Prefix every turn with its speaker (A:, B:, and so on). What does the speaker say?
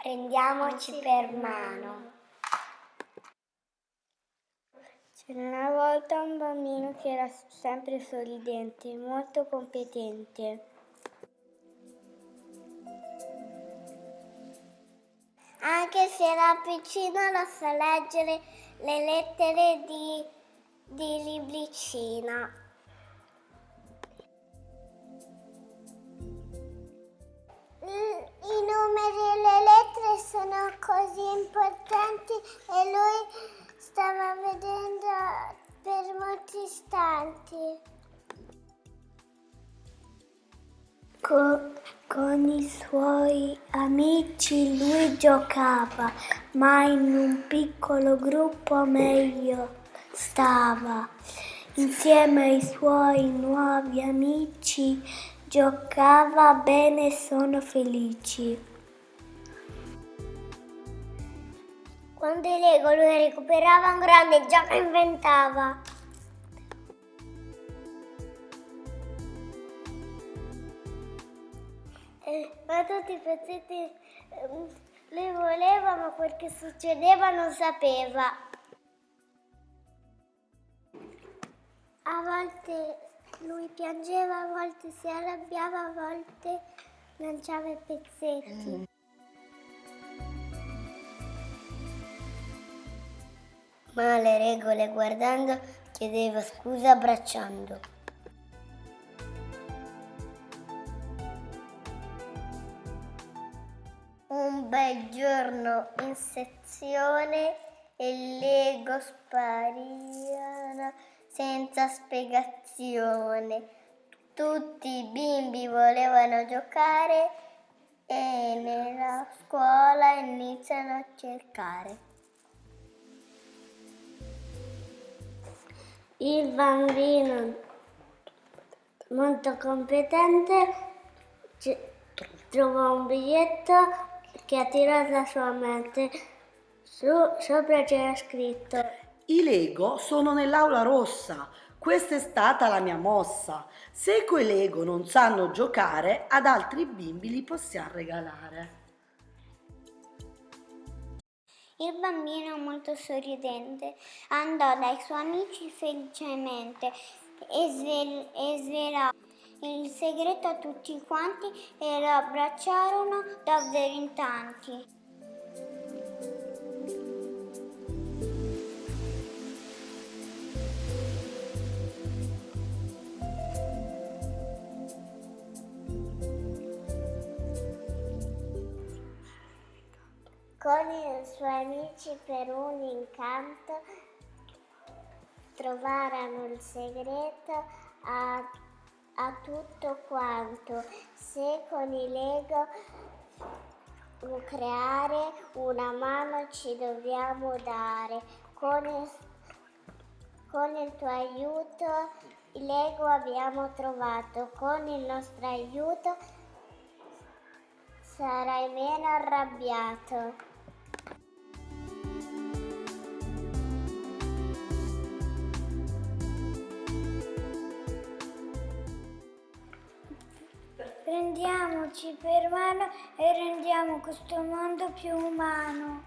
A: Prendiamoci per mano.
B: C'era una volta un bambino che era sempre sorridente, molto competente.
A: Anche se era piccino lo sa leggere le lettere di libricina. I numeri e le lettere sono così importanti e lui stava vedendo per molti istanti.
B: Con i suoi amici lui giocava, ma in un piccolo gruppo meglio stava. Insieme ai suoi nuovi amici giocava bene e sono felici.
A: Quando i Lego lui recuperava un grande gioco inventava. Ma tutti i pezzetti lui voleva, ma quel che succedeva non sapeva. A volte lui piangeva, a volte si arrabbiava, a volte lanciava i pezzetti. Ma le regole guardando chiedeva scusa abbracciando. Un bel giorno in sezione e il Lego sparirono senza spiegazione. Tutti i bimbi volevano giocare e nella scuola iniziano a cercare.
B: Il bambino molto competente trovò un biglietto che attirò la sua mente. Sopra c'era scritto:
C: I Lego sono nell'aula rossa. Questa è stata la mia mossa. Se coi Lego non sanno giocare, ad altri bimbi li possiamo regalare.
A: Il bambino molto sorridente andò dai suoi amici felicemente e svelò il segreto a tutti quanti e lo abbracciarono davvero in tanti. Con i suoi amici per un incanto trovarono il segreto a tutto quanto. Se con i Lego creare una mano ci dobbiamo dare. Con il tuo aiuto il Lego abbiamo trovato. Con il nostro aiuto sarai meno arrabbiato.
B: prendiamoci per mano e rendiamo questo mondo più umano.